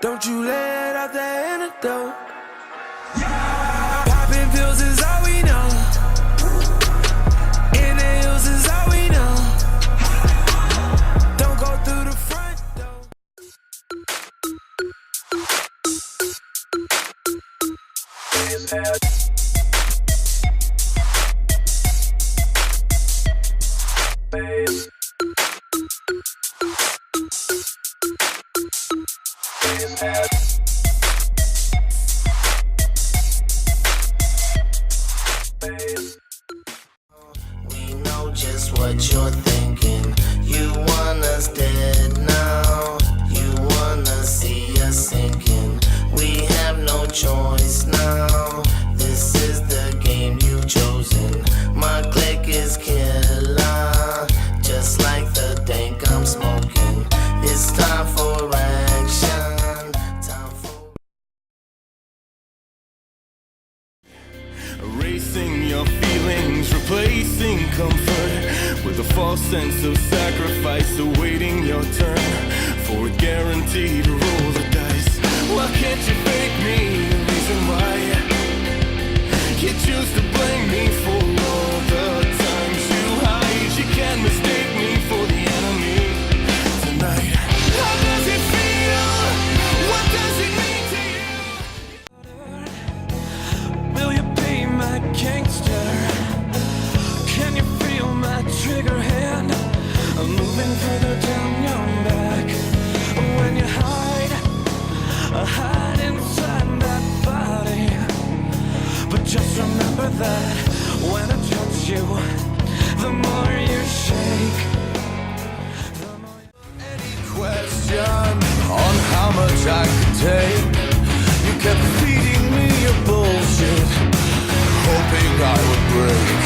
Don't you let out the antidote. Popping pills is all we know. Inhales is all we know. Don't go through the front door. We know just what you're thinking. You want us dead now. You wanna see us sinking. We have no choice now. This is the game you've chosen. My click is killer, just like the dank I'm smoking. It's time for action. Time for Erasing your feelings, replacing comfort with a false sense of sacrifice, awaiting your turn for a guarantee to roll the dice. Why can't you fake me? The reason why you choose to blame me for all the times you hide. You can't mistake me for the enemy tonight. How does it feel? What does it mean to you? Will you be my gangster? Can you feel my trigger hand? I'm moving further down your back. When you hide inside that body. But just remember that when I touch you, the more you shake, the more Any question on how much I could take? You kept feeding me your bullshit, hoping I would break.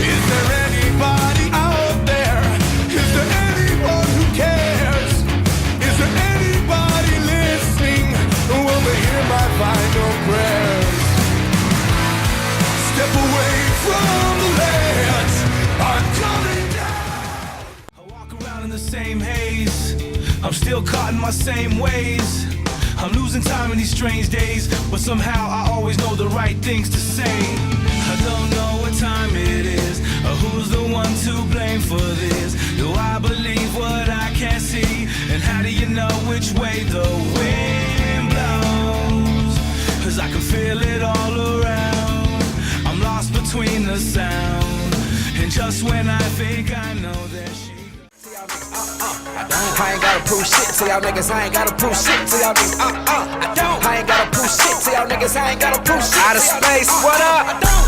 Is there anybody out there? Is there anyone who cares? Is there anybody listening? Will they hear my final prayers? Step away from the ledge, I'm coming down. I walk around in the same haze, I'm still caught in my same ways. I'm losing time in these strange days, but somehow I always know the right things to say. I don't know what time it is, or who's the one to blame for this. Do I believe what I can't see? And how do you know which way the wind blows? 'Cause I can feel it all around. I'm lost between the sound, and just when I think I know that she... I ain't gotta prove shit to y'all niggas. I ain't gotta prove shit to y'all niggas. I don't. I ain't gotta prove shit to y'all niggas. I ain't gotta prove shit. Out of space, what up? I don't.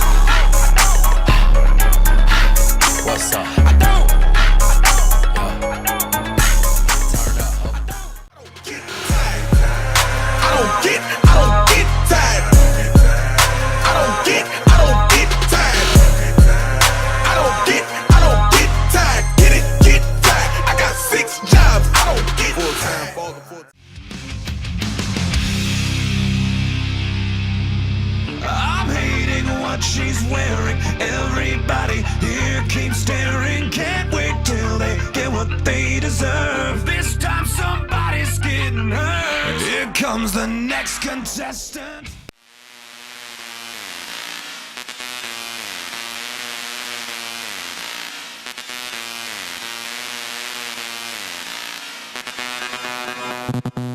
What's up? I don't. Turn up. I don't get tired. I don't get tired. I don't get tired. Get tired. I got 6 jobs. I don't get full-time full-time. I'm hating what she's wearing. Everybody here keeps staring. Can't wait till they get what they deserve. This time somebody's getting hurt. Here comes the next contestant. action.